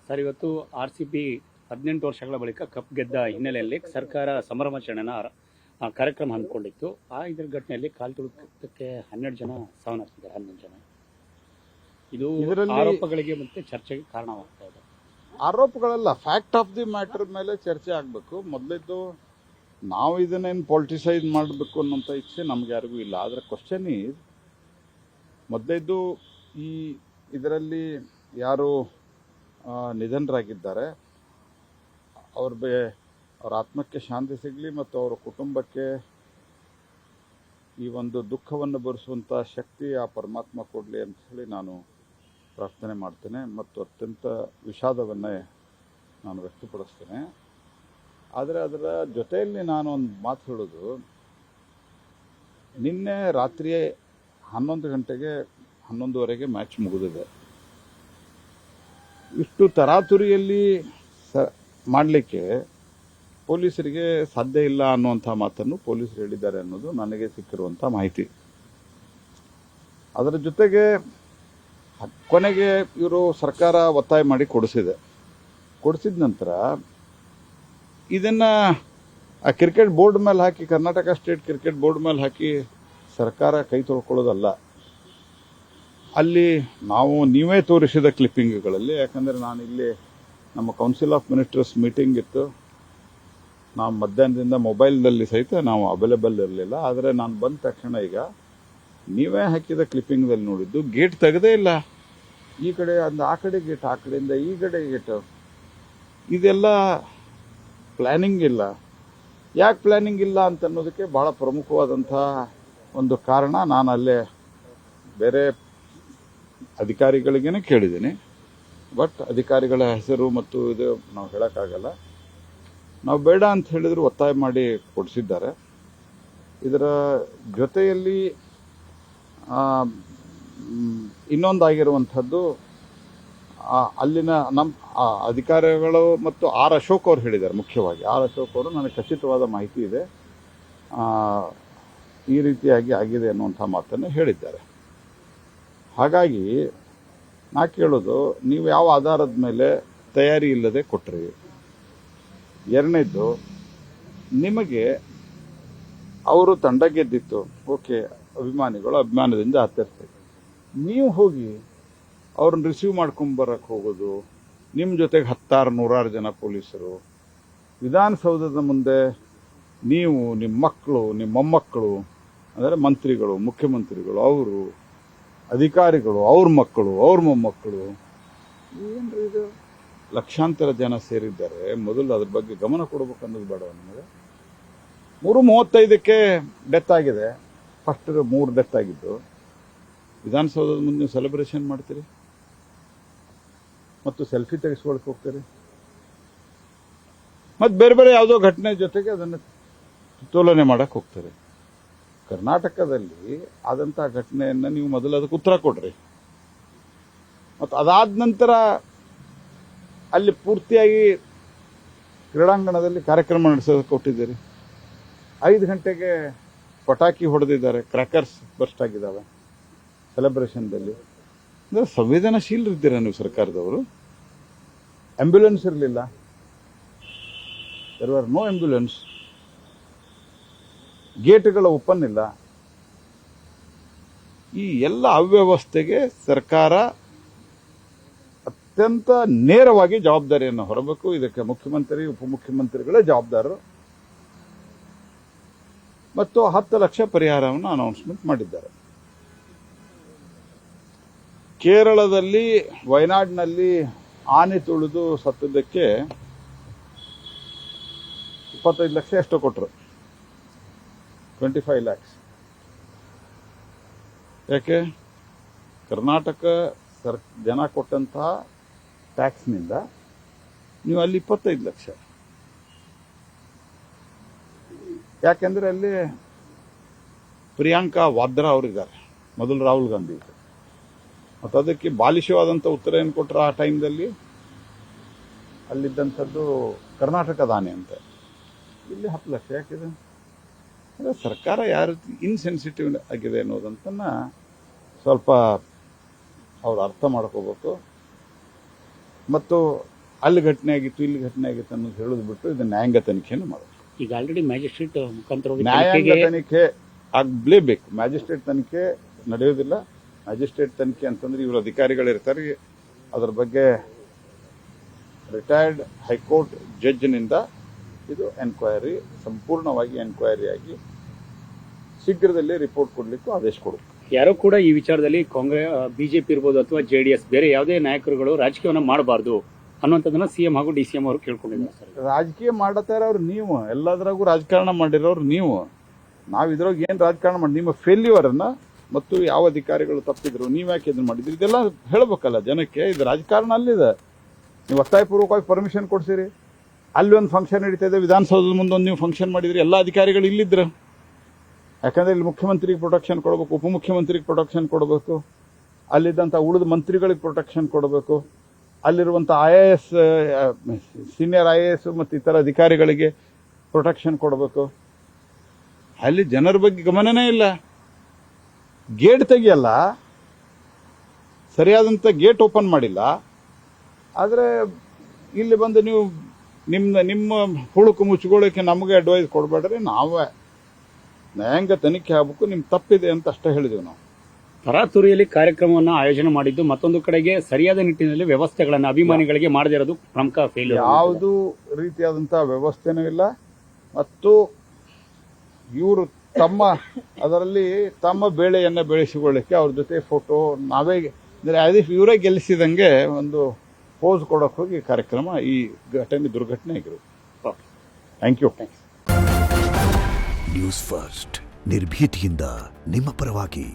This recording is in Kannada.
ಸರ್, ಇವತ್ತು RCB 18 ವರ್ಷಗಳ ಬಳಿಕ ಕಪ್ ಗೆದ್ದ ಹಿನ್ನೆಲೆಯಲ್ಲಿ ಸರ್ಕಾರ ಸಂಭ್ರಮಾಚರಣೆನ ಕಾರ್ಯಕ್ರಮ ಹಮ್ಮಿಕೊಂಡಿತ್ತು. ಇದರ ಘಟನೆಯಲ್ಲಿ ಕಾಲು ತುಳಿತಕ್ಕೆ 12 ಜನ ಸಾವನ್ನಪ್ಪಿದ್ದಾರೆ. 11 ಜನ. ಇದು ಆರೋಪಗಳಿಗೆ ಮತ್ತೆ ಚರ್ಚೆಗೆ ಕಾರಣವಾಗ್ತಾ ಇದೆ. ಆರೋಪಗಳಲ್ಲ, ಫ್ಯಾಕ್ಟ್ ಆಫ್ ದಿ ಮ್ಯಾಟರ್ ಮೇಲೆ ಚರ್ಚೆ ಆಗಬೇಕು. ಮೊದಲಿದ್ದು ನಾವು ಇದನ್ನೇನು ಪೊಲಿಟಿಸೈಸ್ ಮಾಡಬೇಕು ಅನ್ನೋಂಥ ಇಚ್ಛೆ ನಮ್ಗೆ ಯಾರಿಗೂ ಇಲ್ಲ. ಆದರೆ ಕ್ವಶನ್ ಈಸ್, ಮೊದಲಿದ್ದು ಇದರಲ್ಲಿ ಯಾರು ನಿಧನರಾಗಿದ್ದಾರೆ ಅವ್ರ ಆತ್ಮಕ್ಕೆ ಶಾಂತಿ ಸಿಗಲಿ ಮತ್ತು ಅವರ ಕುಟುಂಬಕ್ಕೆ ಈ ಒಂದು ದುಃಖವನ್ನು ಭರಿಸುವಂಥ ಶಕ್ತಿ ಆ ಪರಮಾತ್ಮ ಕೊಡಲಿ ಅಂತ ಹೇಳಿ ನಾನು ಪ್ರಾರ್ಥನೆ ಮಾಡ್ತೇನೆ ಮತ್ತು ಅತ್ಯಂತ ವಿಷಾದವನ್ನೇ ನಾನು ವ್ಯಕ್ತಪಡಿಸ್ತೇನೆ. ಆದರೆ ಅದರ ಜೊತೆಯಲ್ಲಿ ನಾನು ಒಂದು ಮಾತು ಹೇಳೋದು, ನಿನ್ನೆ ರಾತ್ರಿ 11 ಗಂಟೆಗೆ 11:15 ಮ್ಯಾಚ್ ಮುಗಿದಿದೆ. ಇಷ್ಟು ತರಾತುರಿಯಲ್ಲಿ ಮಾಡಲಿಕ್ಕೆ ಪೊಲೀಸರಿಗೆ ಸಾಧ್ಯ ಇಲ್ಲ ಅನ್ನುವಂಥ ಮಾತನ್ನು ಪೊಲೀಸರು ಹೇಳಿದ್ದಾರೆ ಅನ್ನೋದು ನನಗೆ ಸಿಕ್ಕಿರುವಂಥ ಮಾಹಿತಿ. ಅದರ ಜೊತೆಗೆ ಕೊನೆಗೆ ಇವರು ಸರ್ಕಾರ ಒತ್ತಾಯ ಮಾಡಿ ಕೊಡಿಸಿದ ನಂತರ ಇದನ್ನು ಆ ಕ್ರಿಕೆಟ್ ಬೋರ್ಡ್ ಮೇಲೆ ಹಾಕಿ, ಕರ್ನಾಟಕ ಸ್ಟೇಟ್ ಕ್ರಿಕೆಟ್ ಬೋರ್ಡ್ ಮೇಲೆ ಹಾಕಿ ಸರ್ಕಾರ ಕೈ ತೊಳ್ಕೊಳ್ಳೋದಲ್ಲ. ಅಲ್ಲಿ ನೀವೇ ತೋರಿಸಿದ ಕ್ಲಿಪ್ಪಿಂಗ್ಗಳಲ್ಲಿ, ಯಾಕಂದರೆ ನಾನು ಇಲ್ಲಿ ನಮ್ಮ ಕೌನ್ಸಿಲ್ ಆಫ್ ಮಿನಿಸ್ಟರ್ಸ್ ಮೀಟಿಂಗ್ ಇತ್ತು, ನಾವು ಮಧ್ಯಾಹ್ನದಿಂದ ಮೊಬೈಲ್ನಲ್ಲಿ ಸಹಿತ ನಾವು ಅವೈಲೇಬಲ್ ಇರಲಿಲ್ಲ. ಆದರೆ ನಾನು ಬಂದ ತಕ್ಷಣ ಈಗ ನೀವೇ ಹಾಕಿದ ಕ್ಲಿಪ್ಪಿಂಗ್ದಲ್ಲಿ ನೋಡಿದ್ದು, ಗೇಟ್ ತೆಗೆದೇ ಇಲ್ಲ. ಈ ಕಡೆ ಆ ಕಡೆ ಗೇಟ್, ಆ ಕಡೆಯಿಂದ ಈ ಕಡೆ ಗೇಟ್. ಇದೆಲ್ಲ ಪ್ಲ್ಯಾನಿಂಗ್ ಇಲ್ಲ. ಯಾಕೆ ಪ್ಲ್ಯಾನಿಂಗ್ ಇಲ್ಲ ಅಂತ ಅನ್ನೋದಕ್ಕೆ ಭಾಳ ಪ್ರಮುಖವಾದಂಥ ಒಂದು ಕಾರಣ, ನಾನು ಅಲ್ಲೇ ಬೇರೆ ಅಧಿಕಾರಿಗಳಿಗೇನೆ ಕೇಳಿದ್ದೀನಿ. ಬಟ್ ಅಧಿಕಾರಿಗಳ ಹೆಸರು ಮತ್ತು ಇದು ನಾವು ಹೇಳೋಕ್ಕಾಗಲ್ಲ. ನಾವು ಬೇಡ ಅಂತ ಹೇಳಿದ್ರು ಒತ್ತಾಯ ಮಾಡಿ ಕೊಡಿಸಿದ್ದಾರೆ. ಇದರ ಜೊತೆಯಲ್ಲಿ ಇನ್ನೊಂದಾಗಿರುವಂಥದ್ದು, ಅಲ್ಲಿನ ನಮ್ಮ ಅಧಿಕಾರಿಗಳು ಮತ್ತು ಆರ್ ಅಶೋಕ್ ಅವರು ಹೇಳಿದ್ದಾರೆ. ಮುಖ್ಯವಾಗಿ ಆರ್ ಅಶೋಕ್ ಅವರು, ನನಗೆ ಖಚಿತವಾದ ಮಾಹಿತಿ ಇದೆ, ಈ ರೀತಿಯಾಗಿ ಆಗಿದೆ ಅನ್ನುವಂಥ ಮಾತನ್ನು ಹೇಳಿದ್ದಾರೆ. ಹಾಗಾಗಿ ನಾ ಕೇಳೋದು, ನೀವು ಯಾವ ಆಧಾರದ ಮೇಲೆ ತಯಾರಿ ಇಲ್ಲದೆ ಕೊಟ್ರಿ? ಎರಡನೇದ್ದು, ನಿಮಗೆ ಅವರು ತಂಡ ಗೆದ್ದಿತ್ತು, ಓಕೆ, ಅಭಿಮಾನಿಗಳು ಅಭಿಮಾನದಿಂದ ಆಚರಿಸ್ತಾರೆ. ನೀವು ಹೋಗಿ ಅವ್ರನ್ನ ರಿಸೀವ್ ಮಾಡ್ಕೊಂಬರಕ್ಕೆ ಹೋಗೋದು, ನಿಮ್ಮ ಜೊತೆಗೆ 10,000-100,000 ಜನ ಪೊಲೀಸರು, ವಿಧಾನಸೌಧದ ಮುಂದೆ ನೀವು, ನಿಮ್ಮ ಮಕ್ಕಳು, ನಿಮ್ಮ ಮೊಮ್ಮಕ್ಕಳು, ಅಂದರೆ ಮಂತ್ರಿಗಳು, ಮುಖ್ಯಮಂತ್ರಿಗಳು, ಅವರು ಅಧಿಕಾರಿಗಳು, ಅವ್ರ ಮಕ್ಕಳು, ಅವ್ರ ಮೊಮ್ಮಕ್ಕಳು, ಏನ್ರಿ ಇದು? ಲಕ್ಷಾಂತರ ಜನ ಸೇರಿದ್ದಾರೆ. ಮೊದಲು ಅದ್ರ ಬಗ್ಗೆ ಗಮನ ಕೊಡಬೇಕು ಅನ್ನೋದು ಬೇಡ ನಿಮಗೆ? 3:35ಕ್ಕೆ ಡೆತ್ ಆಗಿದೆ. ಫಸ್ಟ್ 3 ಡೆತ್ ಆಗಿದ್ದು. ವಿಧಾನಸೌಧದ ಮುಂದೆ ನೀವು ಸೆಲೆಬ್ರೇಷನ್ ಮಾಡ್ತೀರಿ ಮತ್ತು ಸೆಲ್ಫಿ ತೆಗೆಸ್ಕೊಳಕ್ಕೆ ಹೋಗ್ತೀರಿ, ಮತ್ತು ಬೇರೆ ಬೇರೆ ಯಾವುದೋ ಘಟನೆ ಜೊತೆಗೆ ಅದನ್ನು ತುಲನೆ ಮಾಡಕ್ಕೆ ಹೋಗ್ತಾರೆ. ಕರ್ನಾಟಕದಲ್ಲಿ ಆದಂಥ ಘಟನೆಯನ್ನು ನೀವು ಮೊದಲು ಅದಕ್ಕೆ ಉತ್ತರ ಕೊಡ್ರಿ. ಮತ್ತು ಅದಾದ ನಂತರ ಅಲ್ಲಿ ಪೂರ್ತಿಯಾಗಿ ಕ್ರೀಡಾಂಗಣದಲ್ಲಿ ಕಾರ್ಯಕ್ರಮ ನಡೆಸೋದಕ್ಕೆ ಕೊಟ್ಟಿದ್ದೀರಿ. 5 ಗಂಟೆಗೆ ಪಟಾಕಿ ಹೊಡೆದಿದ್ದಾರೆ, ಕ್ರ್ಯಾಕರ್ಸ್ ಬರ್ಸ್ಟ್ ಆಗಿದ್ದಾವೆ ಸೆಲೆಬ್ರೇಷನ್ದಲ್ಲಿ. ಅಂದರೆ ಸಂವೇದನಾಶೀಲರಿದ್ದೀರ ನೀವು ಸರ್ಕಾರದವರು. ಆಂಬ್ಯುಲೆನ್ಸ್ ಇರಲಿಲ್ಲ, ದೇರ್ ಆರ್ ನೋ ಆಂಬ್ಯುಲೆನ್ಸ್. ಗೇಟ್ಗಳ ಓಪನ್ ಇಲ್ಲ. ಈ ಎಲ್ಲ ಅವ್ಯವಸ್ಥೆಗೆ ಸರ್ಕಾರ ಅತ್ಯಂತ ನೇರವಾಗಿ ಜವಾಬ್ದಾರಿಯನ್ನು ಹೊರಬೇಕು. ಇದಕ್ಕೆ ಮುಖ್ಯಮಂತ್ರಿ, ಉಪಮುಖ್ಯಮಂತ್ರಿಗಳೇ ಜವಾಬ್ದಾರರು. ಮತ್ತು 10 ಲಕ್ಷ ಪರಿಹಾರವನ್ನು ಅನೌನ್ಸ್ಮೆಂಟ್ ಮಾಡಿದ್ದಾರೆ. ಕೇರಳದಲ್ಲಿ ವಯನಾಡ್ನಲ್ಲಿ ಆನೆ ತುಳಿದು ಸತ್ತದಕ್ಕೆ 25 ಲಕ್ಷ ಎಷ್ಟೋ ಕೊಟ್ಟರು, 25 lakhs. ಯಾಕೆ? ಕರ್ನಾಟಕ ಜನ ಕೊಟ್ಟಂತಹ ಟ್ಯಾಕ್ಸ್ನಿಂದ ನೀವು ಅಲ್ಲಿ 25 ಲಕ್ಷ. ಯಾಕೆಂದ್ರೆ ಅಲ್ಲಿ ಪ್ರಿಯಾಂಕಾ ವಾದ್ರಾ ಅವರಿದ್ದಾರೆ, ಮೊದಲು ರಾಹುಲ್ ಗಾಂಧಿ. ಮತ್ತು ಅದಕ್ಕೆ ಬಾಲಿಶವಾದಂಥ ಉತ್ತರ ಏನು ಕೊಟ್ಟರು ಆ ಟೈಮ್ದಲ್ಲಿ? ಅಲ್ಲಿದ್ದಂಥದ್ದು ಕರ್ನಾಟಕದ ಆನೆ ಅಂತ. ಇಲ್ಲಿ 10 ಲಕ್ಷ ಯಾಕಿದೆ? ಅಂದರೆ ಸರ್ಕಾರ ಯಾವ ರೀತಿ ಇನ್ಸೆನ್ಸಿಟಿವ್ ಆಗಿದೆ ಅನ್ನೋದಂತನ್ನ ಸ್ವಲ್ಪ ಅವ್ರು ಅರ್ಥ ಮಾಡ್ಕೋಬೇಕು. ಮತ್ತು ಅಲ್ಲಿ ಘಟನೆ ಆಗಿತ್ತು ಇಲ್ಲಿ ಘಟನೆ ಆಗಿತ್ತು ಅನ್ನೋದು ಹೇಳೋದು ಬಿಟ್ಟು ಇದು ನ್ಯಾಯಾಂಗ ತನಿಖೆಯನ್ನು ಮಾಡೋದು. ಈಗ ಆಲ್ರೆಡಿ ಮ್ಯಾಜಿಸ್ಟ್ರೇಟ್ ಮುಖಾಂತರವಾಗಿ ನ್ಯಾಯಾಂಗ ತನಿಖೆ ಆಗಲೇಬೇಕು. ಮ್ಯಾಜಿಸ್ಟ್ರೇಟ್ ತನಿಖೆ ನಡೆಯೋದಿಲ್ಲ. ಮ್ಯಾಜಿಸ್ಟ್ರೇಟ್ ತನಿಖೆ ಅಂತಂದ್ರೆ ಇವರು ಅಧಿಕಾರಿಗಳಿರ್ತಾರೆ, ಅದರ ಬಗ್ಗೆ ರಿಟೈರ್ಡ್ ಹೈಕೋರ್ಟ್ ಜಡ್ಜ್ನಿಂದ ಇದು ಎನ್ಕ್ವೈರಿ ಸಂಪೂರ್ಣವಾಗಿ ಎನ್ಕ್ವೈರಿ ಆಗಿ ಶೀಘ್ರದಲ್ಲೇ ರಿಪೋರ್ಟ್ ಕೊಡಲಿಕ್ಕೂ ಆದೇಶ ಕೊಡಬೇಕು. ಯಾರೋ ಕೂಡ ಈ ವಿಚಾರದಲ್ಲಿ ಕಾಂಗ್ರೆಸ್ ಬಿಜೆಪಿ ಇರ್ಬೋದು ಅಥವಾ ಜೆಡಿಎಸ್ ಬೇರೆ ಯಾವುದೇ ನಾಯಕರುಗಳು ರಾಜಕೀಯವನ್ನ ಮಾಡಬಾರ್ದು ಅನ್ನುವಂಥದ್ದನ್ನ ಸಿಎಂ ಹಾಗೂ ಡಿಸಿಎಂ ಅವರು ಕೇಳ್ಕೊಂಡಿದ್ದಾರೆ ಸರ್. ರಾಜಕೀಯ ಮಾಡತಾ ಇರೋರು ನೀವು, ಎಲ್ಲದರಾಗೂ ರಾಜಕಾರಣ ಮಾಡಿರೋರು ನೀವು. ನಾವು ಇದ್ರಾಗ ಏನು ರಾಜಕಾರಣ ಮಾಡಿ ನಿಮ್ಮ ಫೇಲ್ಯೂರನ್ನ ಮತ್ತು ಯಾವ ಅಧಿಕಾರಿಗಳು ತಪ್ಪಿದ್ರು, ನೀವು ಯಾಕೆ ಇದನ್ನ ಮಾಡಿದ್ರಿ, ಇದೆಲ್ಲ ಹೇಳಬೇಕಲ್ಲ ಜನಕ್ಕೆ. ಇದು ರಾಜಕಾರಣ ಅಲ್ಲಿದೆ. ನೀವು ಒತ್ತಾಯಪೂರ್ವಕವಾಗಿ ಪರ್ಮಿಷನ್ ಕೊಡ್ಸಿರಿ, ಅಲ್ಲಿ ಒಂದು ಫಂಕ್ಷನ್ ನಡೀತಾ ಇದೆ, ವಿಧಾನಸೌಧದ ಮುಂದೆ ಒಂದು ನೀವು ಫಂಕ್ಷನ್ ಮಾಡಿದ್ರಿ, ಎಲ್ಲ ಅಧಿಕಾರಿಗಳು ಇಲ್ಲಿದ್ರು. ಯಾಕಂದ್ರೆ ಇಲ್ಲಿ ಮುಖ್ಯಮಂತ್ರಿಗೆ ಪ್ರೊಟೆಕ್ಷನ್ ಕೊಡಬೇಕು, ಉಪಮುಖ್ಯಮಂತ್ರಿಗೆ ಪ್ರೊಟೆಕ್ಷನ್ ಕೊಡಬೇಕು, ಅಲ್ಲಿದ್ದಂಥ ಉಳಿದ ಮಂತ್ರಿಗಳಿಗೆ ಪ್ರೊಟೆಕ್ಷನ್ ಕೊಡಬೇಕು, ಅಲ್ಲಿರುವಂಥ IAS ಸೀನಿಯರ್ IAS ಮತ್ತು ಇತರ ಅಧಿಕಾರಿಗಳಿಗೆ ಪ್ರೊಟೆಕ್ಷನ್ ಕೊಡಬೇಕು. ಅಲ್ಲಿ ಜನರ ಬಗ್ಗೆ ಗಮನನೇ ಇಲ್ಲ. ಗೇಟ್ ತೆಗಿಯಲ್ಲ, ಸರಿಯಾದಂಥ ಗೇಟ್ ಓಪನ್ ಮಾಡಿಲ್ಲ. ಆದರೆ ಇಲ್ಲಿ ಬಂದು ನೀವು ನಿಮ್ಮ ಹುಳುಕು ಮುಚ್ಕೊಳ್ಳೋಕೆ ನಮಗೆ ಅಡ್ವೈಸ್ ಕೊಡಬೇಡ್ರಿ, ನಾವೇ ನ್ಯಾಯಾಂಗ ತನಿಖೆ ಆಗಬೇಕು, ನಿಮ್ಗೆ ತಪ್ಪಿದೆ ಅಂತ ಅಷ್ಟೇ ಹೇಳಿದೆವು ನಾವು. ತರಾತುರಿಯಲ್ಲಿ ಕಾರ್ಯಕ್ರಮವನ್ನು ಆಯೋಜನೆ ಮಾಡಿದ್ದು, ಮತ್ತೊಂದು ಕಡೆಗೆ ಸರಿಯಾದ ನಿಟ್ಟಿನಲ್ಲಿ ವ್ಯವಸ್ಥೆಗಳನ್ನು ಅಭಿಮಾನಿಗಳಿಗೆ ಮಾಡದೇ ಇರೋದು ಪ್ರಮುಖ ಫೇಲ್ಯೂರ್. ಯಾವುದೂ ರೀತಿಯಾದಂಥ ವ್ಯವಸ್ಥೆನೂ ಇಲ್ಲ. ಮತ್ತು ಇವರು ಅದರಲ್ಲಿ ತಮ್ಮ ಬೇಳೆಯನ್ನು ಬೆಳೆಸಿಕೊಳ್ಳಿಕ್ಕೆ ಅವ್ರ ಜೊತೆ ಫೋಟೋ ನಾವೇ ಅಂದರೆ ಇವರೇ ಗೆಲ್ಲಿಸಿದಂಗೆ ಒಂದು ಪೋಸ್ ಕೊಡೋಕೆ ಹೋಗಿ ಕಾರ್ಯಕ್ರಮ ಈ ದುರ್ಘಟನೆ ಆಗಿರೋದು. Thank you. ನ್ಯೂಸ್ ಫಸ್ಟ್ ನಿರ್ಭೀತಿಯಿಂದ ನಿಮ್ಮ ಪರವಾಗಿ.